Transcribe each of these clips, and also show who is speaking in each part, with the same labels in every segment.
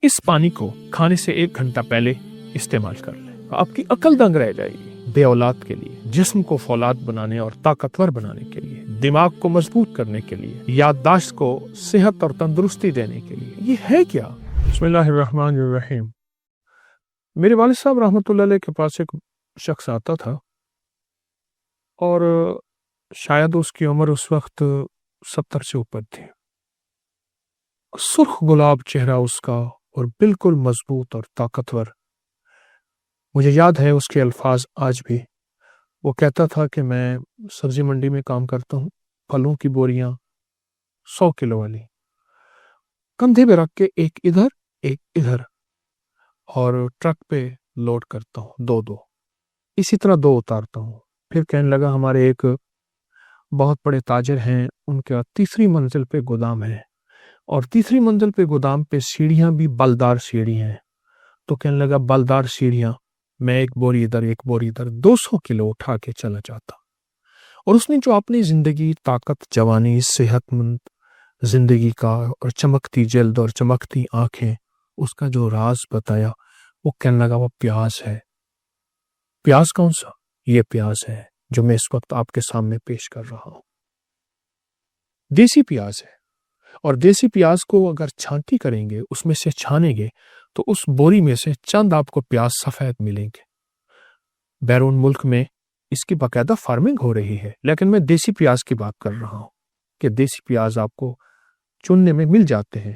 Speaker 1: اس پانی کو کھانے سے 1 گھنٹہ پہلے استعمال کر لیں. آپ کی عقل دنگ رہ جائے گی. بے اولاد کے لیے، جسم کو فولاد بنانے اور طاقتور بنانے کے لیے، دماغ کو مضبوط کرنے کے لیے، یادداشت کو صحت اور تندرستی دینے کے لیے. یہ ہے کیا؟ بسم اللہ الرحمن الرحیم. میرے والد صاحب رحمۃ اللہ علیہ کے پاس ایک شخص آتا تھا اور شاید اس کی عمر اس وقت 70 سے اوپر تھی. سرخ گلاب چہرہ اس کا اور بالکل مضبوط اور طاقتور. مجھے یاد ہے اس کے الفاظ آج بھی. وہ کہتا تھا کہ میں سبزی منڈی میں کام کرتا ہوں، پھلوں کی بوریاں 100 کلو والی کندھے پہ رکھ کے ایک ادھر اور ٹرک پہ لوڈ کرتا ہوں، 2 اسی طرح 2 اتارتا ہوں. پھر کہنے لگا ہمارے ایک بہت بڑے تاجر ہیں، ان کا تیسری منزل پہ گودام ہے اور تیسری منزل پہ گودام پہ سیڑھیاں بھی بلدار سیڑھی ہیں. تو کہنے لگا بلدار سیڑھیاں، میں ایک بوری ادھر 200 کلو اٹھا کے چلا جاتا. اور اس نے جو اپنی زندگی، طاقت، جوانی، صحت مند زندگی کا اور چمکتی جلد اور چمکتی آنکھیں، اس کا جو راز بتایا، وہ کہنے لگا وہ پیاز ہے. پیاز کون سا؟ یہ پیاز ہے جو میں اس وقت آپ کے سامنے پیش کر رہا ہوں. دیسی پیاز ہے. اور دیسی پیاز کو اگر چھانٹی کریں گے، اس میں سے چھانیں گے تو اس بوری میں سے چند آپ کو پیاز سفید ملیں گے. بیرون ملک میں اس کی باقاعدہ فارمنگ ہو رہی ہے، لیکن میں دیسی پیاز کی بات کر رہا ہوں کہ دیسی پیاز آپ کو چننے میں مل جاتے ہیں.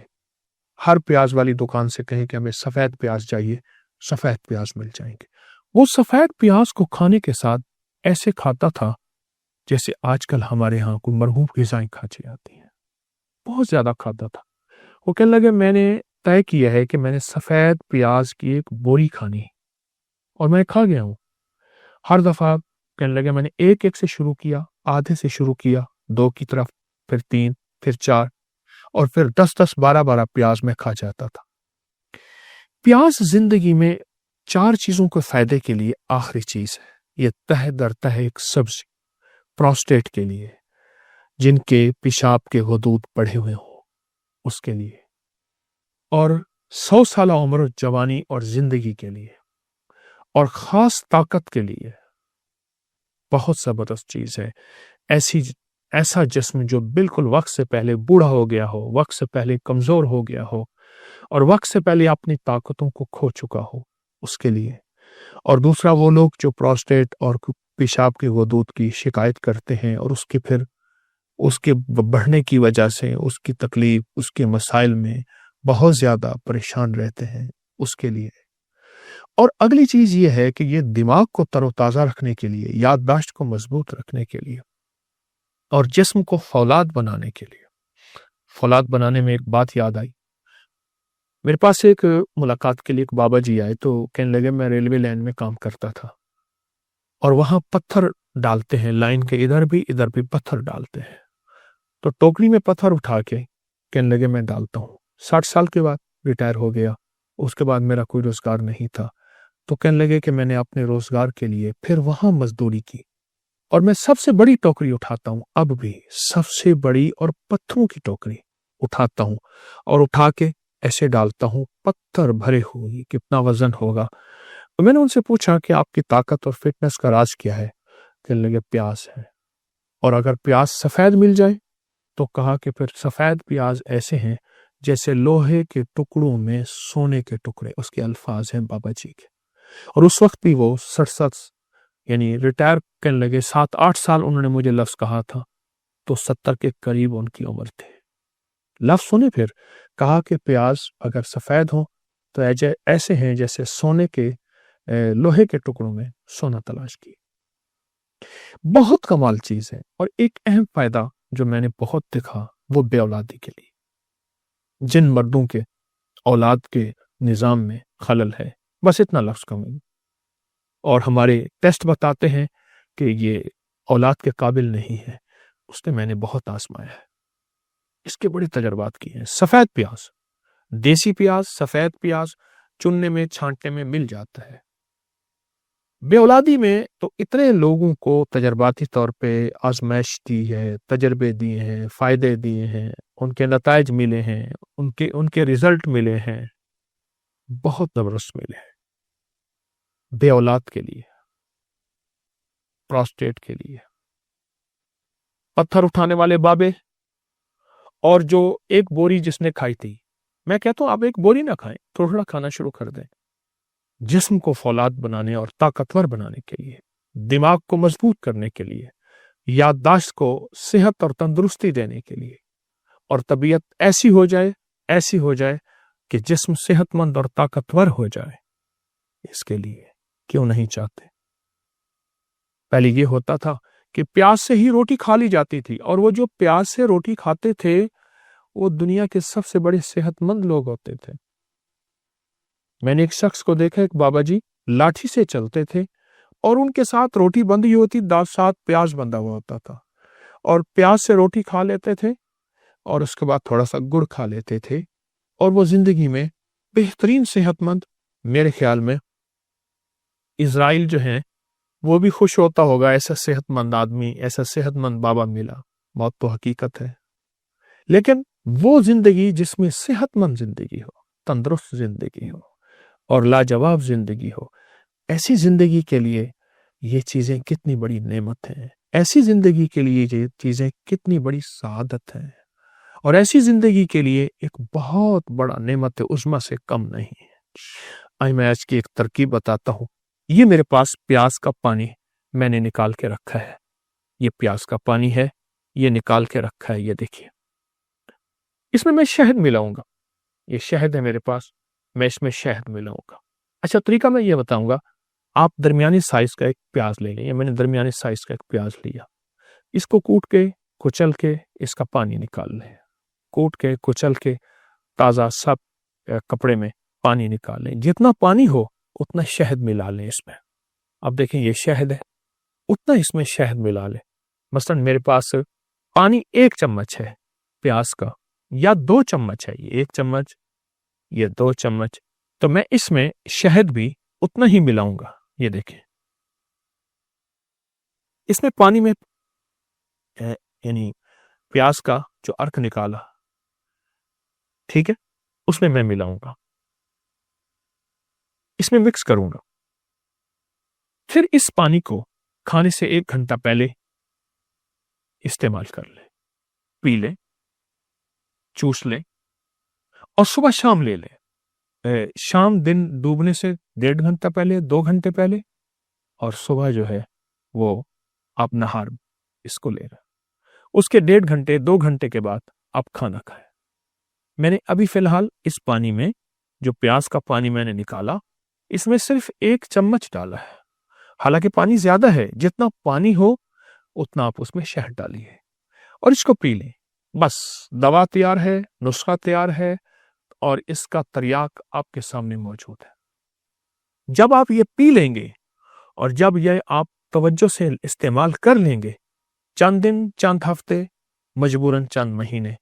Speaker 1: ہر پیاز والی دکان سے کہیں کہ ہمیں سفید پیاز چاہیے، سفید پیاز مل جائیں گے. وہ سفید پیاز کو کھانے کے ساتھ ایسے کھاتا تھا جیسے آج کل ہمارے ہاں کوئی مرغوب غذائیں کھائی جاتی ہیں. بہت زیادہ کھاتا تھا. وہ کہنے لگے میں نے طے کیا ہے کہ میں نے سفید پیاز کی ایک بوری کھانی اور میں کھا گیا ہوں. ہر دفعہ کہنے لگے میں نے ایک سے شروع کیا، آدھے سے شروع کیا، 2 کی طرف، پھر 3، پھر 4 اور پھر 10 12 پیاز میں کھا جاتا تھا. پیاز زندگی میں 4 چیزوں کو فائدے کے لیے آخری چیز ہے. یہ تہ در تہ ایک سبزی پروسٹیٹ کے لیے، جن کے پیشاب کے غدود بڑھے ہوئے ہوں اس کے لیے، اور 100 سالہ عمر، جوانی اور زندگی کے لیے، اور خاص طاقت کے لیے. بہت زبردست چیز ہے. ایسا جسم جو بالکل وقت سے پہلے بوڑھا ہو گیا ہو، وقت سے پہلے کمزور ہو گیا ہو اور وقت سے پہلے اپنی طاقتوں کو کھو چکا ہو، اس کے لیے. اور دوسرا وہ لوگ جو پروسٹیٹ اور پیشاب کے غدود کی شکایت کرتے ہیں اور اس کے بڑھنے کی وجہ سے اس کی تکلیف، اس کے مسائل میں بہت زیادہ پریشان رہتے ہیں، اس کے لیے. اور اگلی چیز یہ ہے کہ یہ دماغ کو تر و تازہ رکھنے کے لیے، یادداشت کو مضبوط رکھنے کے لیے اور جسم کو فولاد بنانے کے لیے. فولاد بنانے میں ایک بات یاد آئی. میرے پاس ایک ملاقات کے لیے ایک بابا جی آئے تو کہنے لگے میں ریلوے لائن میں کام کرتا تھا اور وہاں پتھر ڈالتے ہیں، لائن کے ادھر بھی پتھر ڈالتے ہیں. تو ٹوکری میں پتھر اٹھا کے کہنے لگے میں ڈالتا ہوں. 60 سال کے بعد ریٹائر ہو گیا. اس کے بعد میرا کوئی روزگار نہیں تھا. تو کہنے لگے کہ میں نے اپنے روزگار کے لیے پھر وہاں مزدوری کی اور میں سب سے بڑی ٹوکری اٹھاتا ہوں، اب بھی سب سے بڑی اور پتھروں کی ٹوکری اٹھاتا ہوں اور اٹھا کے ایسے ڈالتا ہوں، پتھر بھرے ہوئے، کتنا وزن ہوگا. تو میں نے ان سے پوچھا کہ آپ کی طاقت اور فٹنس کا راز کیا ہے؟ کہنے لگے پیاز ہے. اور اگر پیاز سفید مل جائے تو کہا کہ پھر سفید پیاز ایسے ہیں جیسے لوہے کے ٹکڑوں میں سونے کے ٹکڑے. اس کے الفاظ ہیں بابا جی کے. اور اس وقت بھی وہ 67 یعنی ریٹائر کرنے لگے. 7-8 سال انہوں نے مجھے لفظ کہا تھا تو 70 کے قریب ان کی عمر تھے. لفظ سنے پھر کہا کہ پیاز اگر سفید ہوں تو ایسے ہیں جیسے سونے کے لوہے کے ٹکڑوں میں سونا تلاش کی. بہت کمال چیز ہے. اور ایک اہم فائدہ جو میں نے بہت دیکھا وہ بے اولادی کے لیے. جن مردوں کے اولاد کے نظام میں خلل ہے، بس اتنا لفظ کہوں گا، اور ہمارے ٹیسٹ بتاتے ہیں کہ یہ اولاد کے قابل نہیں ہے، اس نے میں نے بہت آزمایا ہے، اس کے بڑے تجربات کیے ہیں. سفید پیاز، دیسی پیاز، سفید پیاز چننے میں، چھانٹنے میں مل جاتا ہے. بے اولادی میں تو اتنے لوگوں کو تجرباتی طور پہ آزمائش دی ہے، تجربے دیے ہیں، فائدے دیے ہیں، ان کے نتائج ملے ہیں، ان کے رزلٹ ملے ہیں. بہت زبردست میل ہے بے اولاد کے لیے، پراسٹیٹ کے لیے، پتھر اٹھانے والے بابے، اور جو ایک بوری جس نے کھائی تھی، میں کہتا ہوں آپ ایک بوری نہ کھائیں، تھوڑا تھوڑا کھانا شروع کر دیں، جسم کو فولاد بنانے اور طاقتور بنانے کے لیے، دماغ کو مضبوط کرنے کے لیے، یادداشت کو صحت اور تندرستی دینے کے لیے، اور طبیعت ایسی ہو جائے کہ جسم صحت مند اور طاقتور ہو جائے، اس کے لیے کیوں نہیں چاہتے؟ پہلے یہ ہوتا تھا کہ پیاز سے ہی روٹی کھا لی جاتی تھی، اور وہ جو پیاز سے روٹی کھاتے تھے وہ دنیا کے سب سے بڑے صحت مند لوگ ہوتے تھے۔ میں نے ایک شخص کو دیکھا، ایک بابا جی لاٹھی سے چلتے تھے، اور ان کے ساتھ روٹی بندھی ہوتی، ساتھ پیاز بندھا ہوا ہوتا تھا، اور پیاز سے روٹی کھا لیتے تھے اور اس کے بعد تھوڑا سا گڑ کھا لیتے تھے، اور وہ زندگی میں بہترین صحت مند۔ میرے خیال میں اسرائیل جو ہیں وہ بھی خوش ہوتا ہوگا، ایسا صحت مند آدمی، ایسا صحت مند بابا ملا۔ موت تو حقیقت ہے، لیکن وہ زندگی جس میں صحت مند زندگی ہو، تندرست زندگی ہو اور لاجواب زندگی ہو، ایسی زندگی کے لیے یہ چیزیں کتنی بڑی نعمت ہیں، ایسی زندگی کے لیے یہ چیزیں کتنی بڑی سعادت ہیں، اور ایسی زندگی کے لیے ایک بہت بڑا نعمت عظمیٰ سے کم نہیں ہے۔ میں آج کی ایک ترکیب بتاتا ہوں۔ یہ میرے پاس پیاز کا پانی میں نے نکال کے رکھا ہے، یہ پیاز کا پانی ہے، یہ نکال کے رکھا ہے، یہ دیکھیے، اس میں شہد ملاؤں گا، یہ شہد ہے میرے پاس، میں اس میں شہد ملاؤں گا۔ اچھا، طریقہ میں یہ بتاؤں گا، آپ درمیانی سائز کا ایک پیاز لے لیں، میں نے درمیانی سائز کا ایک پیاز لیا، اس کو کوٹ کے کچل کے اس کا پانی نکال لیں، کوٹ کے کچل کے تازہ سب کپڑے میں پانی نکال لیں، جتنا پانی ہو اتنا شہد ملا لیں اس میں۔ اب دیکھیں یہ شہد ہے، اتنا اس میں شہد ملا لیں۔ مثلا میرے پاس پانی 1 چمچ ہے پیاز کا، یا 2 چمچ ہے، یہ 1 چمچ، یہ 2 چمچ، تو میں اس میں شہد بھی اتنا ہی ملاؤں گا۔ یہ دیکھیں، اس میں پانی میں یعنی پیاز کا جو ارک نکالا، ٹھیک ہے، اس میں ملاؤں گا، اس میں مکس کروں گا۔ پھر اس پانی کو کھانے سے 1 گھنٹہ پہلے استعمال کر لیں، پی لیں، چوس لیں، اور صبح شام لے لیں۔ شام دن ڈوبنے سے 1.5 گھنٹہ پہلے، 2 گھنٹے پہلے، اور صبح جو ہے وہ آپ نہار اس کو لے رہے، اس کے 1.5 گھنٹے 2 گھنٹے کے بعد آپ کھانا کھائیں۔ میں نے ابھی فی الحال اس پانی میں، جو پیاز کا پانی میں نے نکالا، اس میں صرف 1 چمچ ڈالا ہے، حالانکہ پانی زیادہ ہے، جتنا پانی ہو اتنا آپ اس میں شہد ڈالیے اور اس کو پی لیں۔ بس دوا تیار ہے، نسخہ تیار ہے، اور اس کا تریاق آپ کے سامنے موجود ہے۔ جب آپ یہ پی لیں گے اور جب یہ آپ توجہ سے استعمال کر لیں گے، چند دن، چند ہفتے، مجبوراً چند مہینے،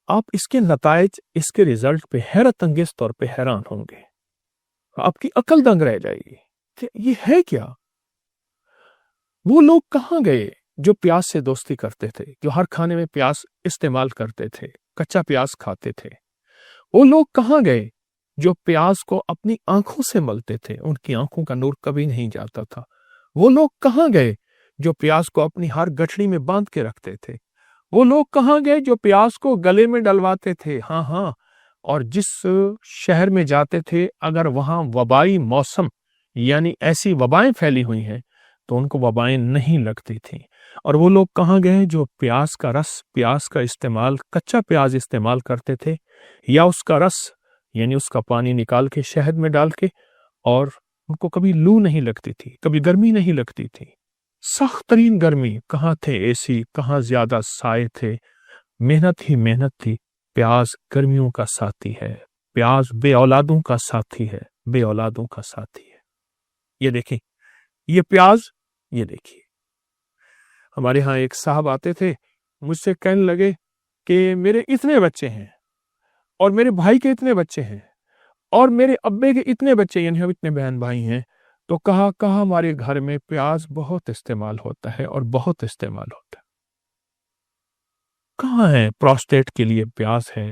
Speaker 1: آپ اس کے نتائج، اس کے رزلٹ پہ حیرت انگیز طور پہ حیران ہوں گے، آپ کی عقل دنگ رہ جائے گی کہ یہ ہے کیا؟ وہ لوگ کہاں گئے جو پیاز سے دوستی کرتے تھے، جو ہر کھانے میں پیاز استعمال کرتے تھے، کچا پیاز کھاتے تھے؟ وہ لوگ کہاں گئے جو پیاز کو اپنی آنکھوں سے ملتے تھے، ان کی آنکھوں کا نور کبھی نہیں جاتا تھا؟ وہ لوگ کہاں گئے جو پیاز کو اپنی ہر گٹھڑی میں باندھ کے رکھتے تھے؟ وہ لوگ کہاں گئے جو پیاز کو گلے میں ڈلواتے تھے؟ ہاں، اور جس شہر میں جاتے تھے اگر وہاں وبائی موسم یعنی ایسی وبائیں پھیلی ہوئی ہیں تو ان کو وبائیں نہیں لگتی تھیں۔ اور وہ لوگ کہاں گئے جو پیاز کا رس، پیاز کا استعمال، کچا پیاز استعمال کرتے تھے، یا اس کا رس یعنی اس کا پانی نکال کے شہد میں ڈال کے، اور ان کو کبھی لو نہیں لگتی تھی، کبھی گرمی نہیں لگتی تھی۔ سخت ترین گرمی، کہاں تھے اے سی، کہاں زیادہ سائے تھے، محنت ہی محنت تھی۔ پیاز گرمیوں کا ساتھی ہے، پیاز بے اولادوں کا ساتھی ہے، بے اولادوں کا ساتھی ہے۔ یہ دیکھیں، یہ پیاز، یہ دیکھیے، ہمارے ہاں ایک صاحب آتے تھے، مجھ سے کہنے لگے کہ میرے اتنے بچے ہیں، اور میرے بھائی کے اتنے بچے ہیں، اور میرے ابے کے اتنے بچے، یعنی ہم اتنے بہن بھائی ہیں، تو کہا ہمارے گھر میں پیاز بہت استعمال ہوتا ہے، اور بہت استعمال ہوتا ہے۔ کہاں ہے پروسٹیٹ کے لیے پیاز ہے،